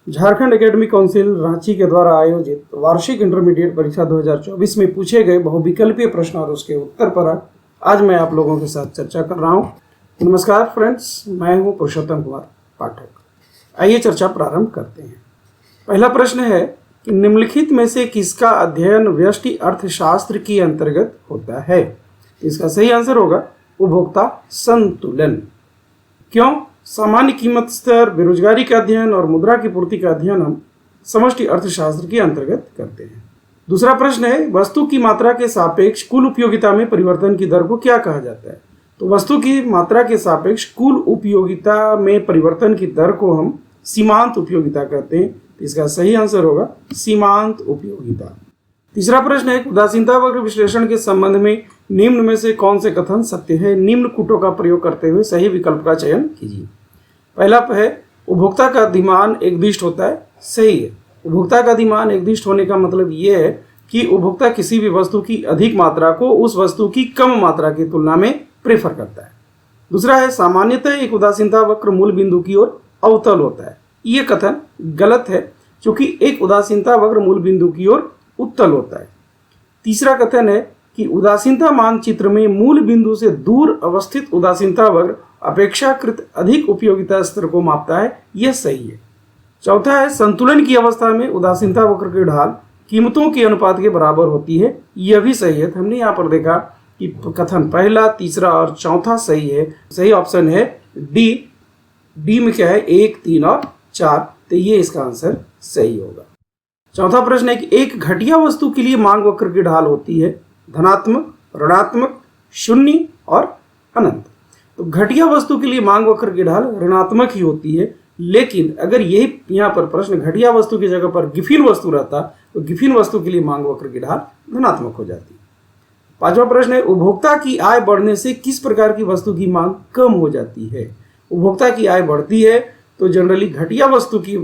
Jharkhand academic council Ranchi के द्वारा आयोजित वार्षिक इंटरमीडिएट परीक्षा 2024 में पूछे गए बहुविकल्पीय प्रश्न और उसके उत्तर पर आज मैं आप लोगों के साथ चर्चा कर रहा हूं। नमस्कार फ्रेंड्स, मैं हूं पुरुषोत्तम कुमार पाठक। आइए चर्चा प्रारंभ करते हैं। पहला प्रश्न है कि निम्नलिखित में से किसका अध्ययन व्यष्टि अर्थशास्त्र के अंतर्गत होता है। इसका सही आंसर होगा उपभोक्ता संतुलन। क्यों? सामान्य कीमत स्तर, बेरोजगारी का अध्ययन और मुद्रा की पूर्ति का अध्ययन हम समष्टि अर्थशास्त्र के अंतर्गत करते हैं। दूसरा प्रश्न है वस्तु की मात्रा के सापेक्ष कुल उपयोगिता में परिवर्तन की दर को क्या कहा जाता है। तो वस्तु की मात्रा के सापेक्ष कुल उपयोगिता में परिवर्तन की दर को हम सीमांत उपयोगिता कहते हैं। तो इसका सही आंसर होगा सीमांत उपयोगिता। तीसरा प्रश्न है उदासीनता वक्र विश्लेषण के संबंध में निम्न में से कौन से कथन सत्य है। निम्न कूटों का प्रयोग करते हुए सही विकल्प का चयन कीजिए। पहला है उपभोक्ता का अधिमान एकदिष्ट होता है। सही है। उपभोक्ता का अधिमान एकदिष्ट होने का मतलब यह है कि उपभोक्ता किसी भी वस्तु की अधिक मात्रा को उस वस्तु की कम मात्रा की तुलना में प्रेफर करता है। दूसरा है सामान्यतः एक उदासीनता वक्र मूल बिंदु की ओर अवतल होता है। यह कथन गलत है क्योंकि एक उदासीनता वक्र मूल बिंदु की ओर उत्तल होता है। तीसरा कथन है कि उदासीनता मानचित्र में मूल बिंदु से दूर अवस्थित उदासीनता वक्र अपेक्षाकृत अधिक उपयोगिता स्तर को मापता है। यह सही है। चौथा है संतुलन की अवस्था में उदासीनता वक्र की ढाल कीमतों के अनुपात के बराबर होती है। यह भी सही है। हमने यहाँ पर देखा कि कथन पहला, तीसरा और चौथा सही है। सही ऑप्शन है डी में क्या है 1, 3 और 4। तो ये इसका आंसर सही होगा। चौथा प्रश्न है कि एक घटिया वस्तु के लिए मांग वक्र की ढाल होती है धनात्मक, ऋणात्मक, शून्य और अनंत। तो घटिया वस्तु के लिए मांग वक्र की ढाल ऋणात्मक ही होती है, लेकिन अगर यही यहाँ पर प्रश्न घटिया वस्तु की जगह पर गिफिन वस्तु रहता तो गिफिन वस्तु के लिए मांग वक्र की ढाल धनात्मक हो जाती। पांचवा प्रश्न है उपभोक्ता की आय बढ़ने से किस प्रकार की वस्तु की मांग कम हो जाती है। उपभोक्ता की आय बढ़ती है तो जनरली घटिया वस्तु की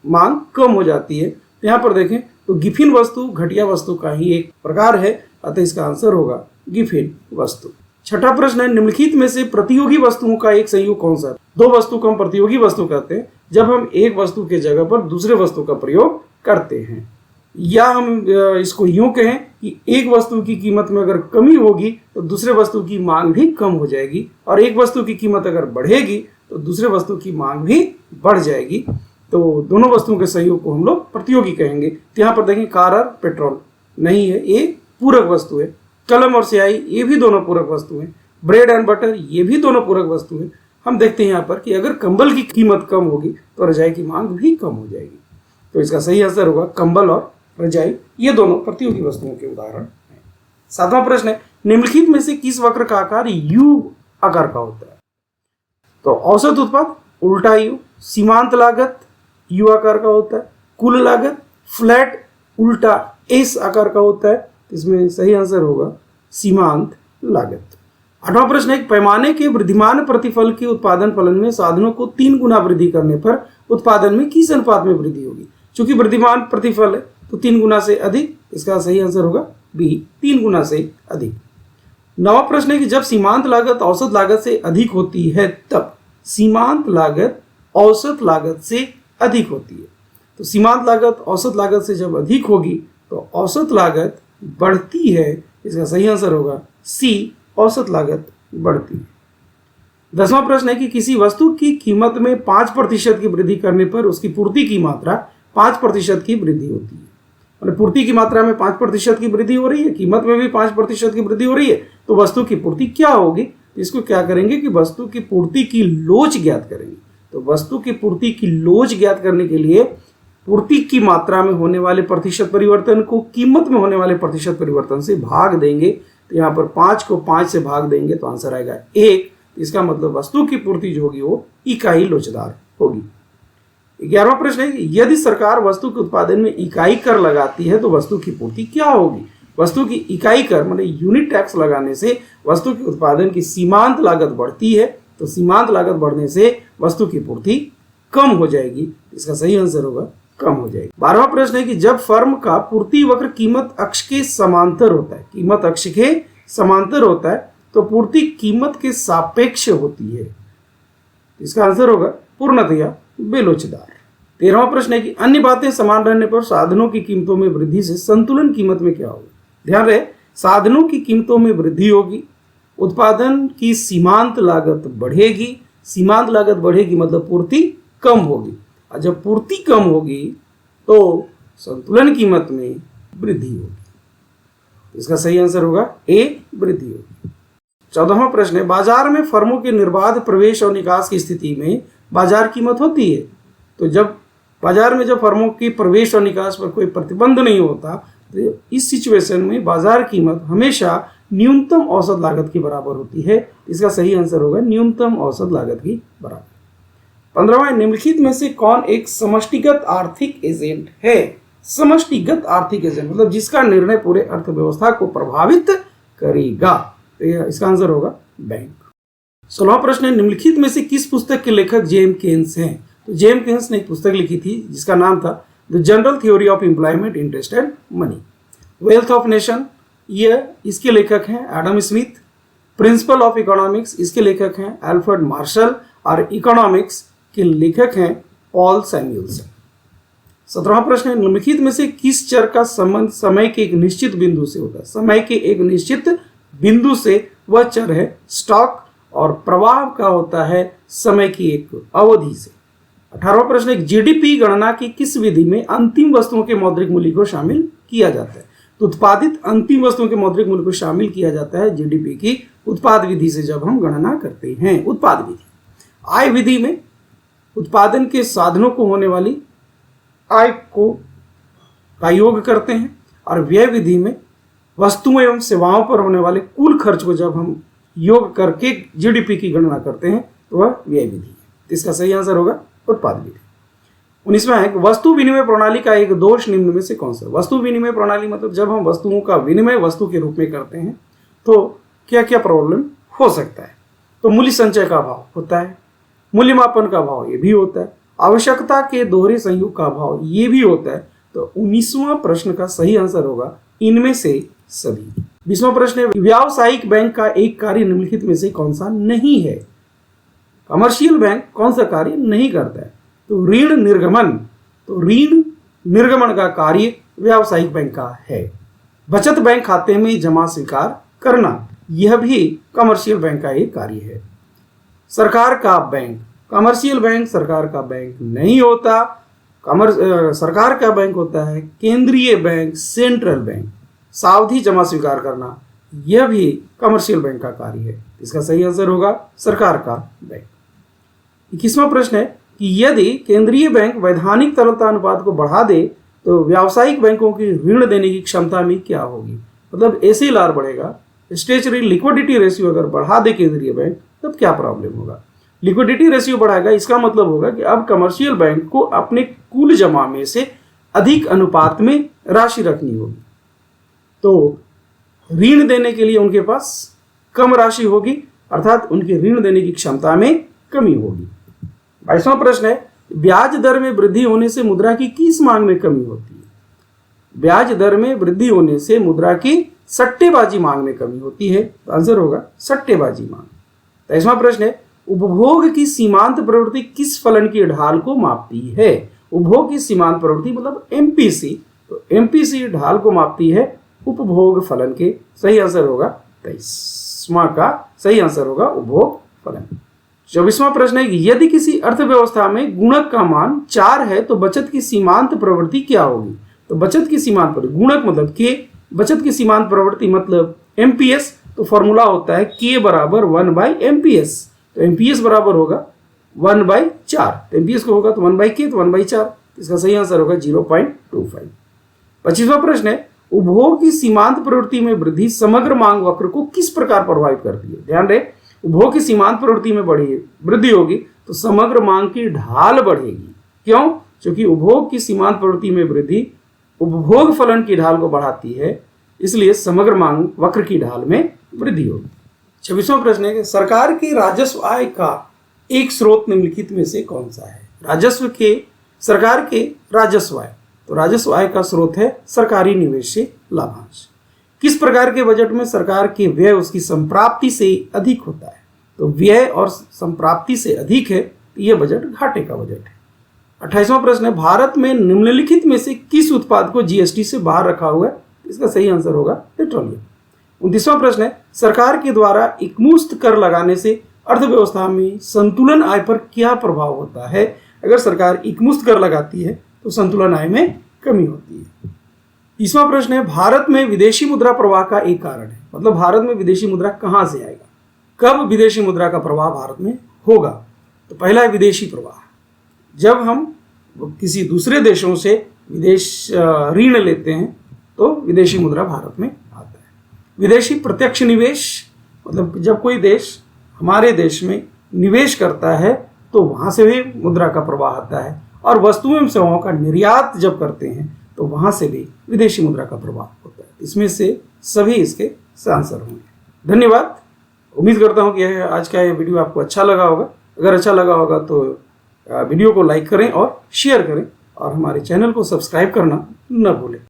मांग कम हो जाती है। यहाँ पर देखें तो गिफिन वस्तु घटिया वस्तु का ही एक प्रकार है, अतः इसका आंसर होगा गिफिन वस्तु। छठा प्रश्न है निम्नलिखित में से प्रतियोगी वस्तुओं का एक संयोग कौन सा है। दो वस्तु को हम प्रतियोगी वस्तु कहते हैं जब हम एक वस्तु के जगह पर दूसरे वस्तु का प्रयोग करते हैं, या हम इसको यूं कहें कि एक वस्तु की कीमत में अगर कमी होगी तो दूसरे वस्तु की मांग भी कम हो जाएगी, और एक वस्तु की कीमत अगर बढ़ेगी तो दूसरे वस्तु की मांग भी बढ़ जाएगी। तो दोनों वस्तुओं के सहयोग को हम लोग प्रतियोगी कहेंगे। तो यहाँ पर देखें कार और पेट्रोल नहीं है, ये पूरक वस्तु है। कलम और स्याही ये भी दोनों पूरक वस्तु हैं। ब्रेड एंड बटर ये भी दोनों पूरक वस्तु हैं। हम देखते हैं यहाँ पर कि अगर कंबल की कीमत कम होगी तो रजाई की मांग भी कम हो जाएगी। तो इसका सही आंसर होगा कंबल और रजाई, ये दोनों प्रतियोगी वस्तुओं के उदाहरण हैं। सातवां प्रश्न है निम्नलिखित में से किस वक्र का आकार यू आकार का होता है। तो औसत उत्पाद उल्टा यू, सीमांत लागत यू आकार का होता है, कुल लागत फ्लैट उल्टा एस आकार का होता है। इसमें सही आंसर होगा सीमांत लागत। आठवां प्रश्न है पैमाने के वृद्धिमान प्रतिफल के उत्पादन फलन में साधनों को 3 गुना वृद्धि करने पर उत्पादन में किस अनुपात में वृद्धि होगी। चूंकि वृद्धिमान प्रतिफल है तो 3 गुना से अधिक, इसका सही आंसर होगा बी 3 गुना से अधिक। नवा प्रश्न है कि जब सीमांत लागत औसत लागत से अधिक होती है तब सीमांत लागत औसत लागत से अधिक होती है। तो सीमांत लागत औसत लागत से जब अधिक होगी तो औसत लागत बढ़ती है। इसका सही आंसर होगा सी औसत लागत बढ़ती है। 10वां प्रश्न है कि किसी वस्तु की कीमत में 5% की वृद्धि करने पर उसकी पूर्ति की मात्रा 5% की वृद्धि होती है। मतलब पूर्ति की मात्रा में 5% की वृद्धि हो रही है, कीमत में भी 5% की वृद्धि हो रही है, तो वस्तु की पूर्ति क्या होगी। इसको क्या करेंगे कि वस्तु की पूर्ति की लोच ज्ञात करेंगे। तो वस्तु की पूर्ति की लोच ज्ञात करने के लिए पूर्ति की मात्रा में होने वाले प्रतिशत परिवर्तन को कीमत में होने वाले प्रतिशत परिवर्तन से भाग देंगे। तो यहाँ पर 5 को 5 से भाग देंगे तो आंसर आएगा 1। इसका मतलब वस्तु की पूर्ति जो होगी वो इकाई लोचदार होगी। 11वां प्रश्न है कि यदि सरकार वस्तु के उत्पादन में इकाई कर लगाती है तो वस्तु की पूर्ति क्या होगी। वस्तु की इकाई कर मतलब यूनिट टैक्स लगाने से वस्तु के उत्पादन की सीमांत लागत बढ़ती है, तो सीमांत लागत बढ़ने से वस्तु की पूर्ति कम हो जाएगी। इसका सही आंसर होगा कम हो जाएगी। 12वां प्रश्न है कि जब फर्म का पूर्ति वक्र कीमत अक्ष के समांतर होता है, कीमत अक्ष के समांतर होता है तो पूर्ति कीमत के सापेक्ष होती है। इसका आंसर होगा पूर्णतया बेलोचदार। 13वां प्रश्न है कि अन्य बातें समान रहने पर साधनों की कीमतों में वृद्धि से संतुलन कीमत में क्या होगा। ध्यान रहे, साधनों की कीमतों में वृद्धि होगी, उत्पादन की सीमांत लागत बढ़ेगी। सीमांत लागत बढ़ेगी मतलब पूर्ति कम होगी, और जब पूर्ति कम होगी तो संतुलन कीमत में वृद्धि होगी। इसका सही आंसर होगा ए, वृद्धि होगी। 14वां प्रश्न है, बाजार में फर्मों के निर्बाध प्रवेश और निकास की स्थिति में बाजार कीमत होती है। तो जब बाजार में जब फर्मों की प्रवेश और निकास पर कोई प्रतिबंध नहीं होता तो इस सिचुएशन में बाजार कीमत हमेशा न्यूनतम औसत लागत के बराबर होती है। इसका सही आंसर होगा न्यूनतम औसत लागत की बराबर। 15वां, निम्नलिखित में से कौन एक समष्टिगत आर्थिक एजेंट है। समष्टिगत आर्थिक एजेंट मतलब जिसका निर्णय पूरे अर्थव्यवस्था को प्रभावित करेगा। तो इसका आंसर होगा बैंक। 16वां प्रश्न है, निम्नलिखित में से किस पुस्तक के लेखक जेम केन्स हैं। तो जेम केन्स ने एक पुस्तक लिखी थी जिसका नाम था the general theory of employment, interest and money. Wealth of nation, ये इसके लेखक हैं Adam Smith. Principle of economics, इसके लेखक हैं अल्फ्रेड मार्शल, और इकोनॉमिक्स के लेखक हैं पॉल सैमुएल्सन। 17वां प्रश्न है, निम्नलिखित में से किस चर का संबंध समय के एक निश्चित बिंदु से होता है। समय के एक निश्चित बिंदु से वह चर है स्टॉक, और प्रवाह का होता है समय की एक अवधि से। 18वां प्रश्न है, जीडीपी गणना की किस विधि में अंतिम वस्तुओं के मौद्रिक मूल्य को शामिल किया जाता है। तो उत्पादित अंतिम वस्तुओं के मौद्रिक मूल्य को शामिल किया जाता है जीडीपी की उत्पाद विधि से जब हम गणना करते हैं। उत्पाद विधि। आय विधि में उत्पादन के साधनों को होने वाली आय को का योग करते हैं, और व्यय विधि में वस्तुओं एवं सेवाओं पर होने वाले कुल खर्च को जब हम योग करके जीडीपी की गणना करते हैं तो वह व्यय विधि है। इसका सही आंसर होगा उत्पाद विधि। 19वां है, वस्तु विनिमय प्रणाली का एक दोष निम्न में से कौन सा। वस्तु विनिमय प्रणाली मतलब जब हम वस्तुओं का विनिमय वस्तु के रूप में करते हैं तो क्या क्या प्रॉब्लम हो सकता है। तो मूल्य संचय का अभाव होता है, मूल्यमापन का अभाव ये भी होता है, आवश्यकता के दोहरे संयोग का अभाव ये भी होता है। तो 19वां प्रश्न का सही आंसर होगा इनमें से सभी। 20वां प्रश्न है, व्यावसायिक बैंक का एक कार्य निम्नलिखित में से कौन सा नहीं है। कमर्शियल बैंक कौन सा कार्य नहीं करता है। तो ऋण निर्गमन, तो ऋण निर्गमन का कार्य व्यावसायिक बैंक का है। बचत बैंक खाते में जमा स्वीकार करना, यह भी कमर्शियल बैंक का एक कार्य है। सरकार का बैंक, कमर्शियल बैंक सरकार का बैंक नहीं होता। सरकार का बैंक होता है केंद्रीय बैंक, सेंट्रल बैंक। सावधि जमा स्वीकार करना, यह भी कमर्शियल बैंक का कार्य है। इसका सही आंसर होगा सरकार का बैंक। 21वां प्रश्न है कि यदि केंद्रीय बैंक वैधानिक तरलता अनुपात को बढ़ा दे तो व्यावसायिक बैंकों की ऋण देने की क्षमता में क्या होगी। मतलब एसीएलआर बढ़ेगा, स्टेचुरी लिक्विडिटी रेशियो अगर बढ़ा दे केंद्रीय बैंक तब क्या प्रॉब्लम होगा। लिक्विडिटी रेशियो बढ़ाएगा, इसका मतलब होगा कि अब कमर्शियल बैंक को अपने कुल जमा में से अधिक अनुपात में राशि रखनी होगी, तो ऋण देने के लिए उनके पास कम राशि होगी, अर्थात उनके ऋण देने की क्षमता में कमी होगी। 22वां प्रश्न है, ब्याज दर में वृद्धि होने से मुद्रा की किस मांग में कमी होती है। ब्याज दर में वृद्धि होने से मुद्रा की सट्टेबाजी मांग में कमी होती है। तो आंसर होगा सट्टेबाजी मांग। 23वां प्रश्न है, उपभोग की सीमांत प्रवृत्ति किस फलन की ढाल को मापती है। उपभोग की सीमांत प्रवृत्ति मतलब एमपीसी, तो एमपीसी ढाल को मापती है उपभोग फलन के। सही आंसर होगा 23वां का सही आंसर होगा उपभोग फलन। 24वां प्रश्न है कि यदि किसी अर्थव्यवस्था में गुणक का मान 4 है तो बचत की सीमांत प्रवृत्ति क्या होगी। तो बचत की सीमांत प्रवृत्ति, गुणक मतलब के, बचत की सीमांत प्रवृत्ति मतलब एमपीएस। तो फॉर्मूला होता है के बराबर 1/MPS। तो एमपीएस बराबर होगा 1/4। तो एमपीएस को होगा तो 1/k, तो 1/4। इसका सही आंसर होगा 0.25। 25वां प्रश्न है, उपभोग की सीमांत प्रवृत्ति में वृद्धि समग्र मांग वक्र को किस प्रकार प्रभावित करती है। ध्यान रहे, उपभोग की सीमांत प्रवृत्ति में वृद्धि होगी तो समग्र मांग की ढाल बढ़ेगी। क्यों? क्योंकि उपभोग की सीमांत प्रवृत्ति में वृद्धि उपभोग फलन की ढाल को बढ़ाती है, इसलिए समग्र मांग वक्र की ढाल में वृद्धि होगी। 26वां प्रश्न है कि सरकार की राजस्व आय का एक स्रोत निम्नलिखित में से कौन सा है। राजस्व के, सरकार के राजस्व आय, तो राजस्व आय का स्रोत है सरकारी निवेश से लाभांश। किस प्रकार के बजट में सरकार के व्यय उसकी संप्राप्ति से अधिक होता है। तो व्यय और संप्राप्ति से अधिक है तो यह बजट घाटे का बजट है। 28वां प्रश्न है, भारत में निम्नलिखित में से किस उत्पाद को जीएसटी से बाहर रखा हुआ है? इसका सही आंसर होगा पेट्रोलियम। 29वां प्रश्न है, सरकार के द्वारा एकमुश्त कर लगाने से अर्थव्यवस्था में संतुलन आय पर क्या प्रभाव होता है? अगर सरकार एकमुश्त कर लगाती है तो संतुलन आय में कमी होती है। 30वां प्रश्न है, भारत में विदेशी मुद्रा प्रवाह का एक कारण है, मतलब भारत में विदेशी मुद्रा कहां से आएगा? कब विदेशी मुद्रा का प्रवाह भारत में होगा? तो पहला है विदेशी प्रवाह, जब हम किसी दूसरे देशों से विदेश ऋण लेते हैं तो विदेशी मुद्रा भारत में आता है। विदेशी प्रत्यक्ष निवेश, मतलब जब कोई देश हमारे देश में निवेश करता है तो वहाँ से भी मुद्रा का प्रवाह आता है। और वस्तुओं एवं सेवाओं का निर्यात जब करते हैं तो वहाँ से भी विदेशी मुद्रा का प्रवाह होता है। इसमें से सभी इसके आंसर होंगे। धन्यवाद। उम्मीद करता हूँ कि आज का ये वीडियो आपको अच्छा लगा होगा। अगर अच्छा लगा होगा तो वीडियो को लाइक करें और शेयर करें और हमारे चैनल को सब्सक्राइब करना न भूलें।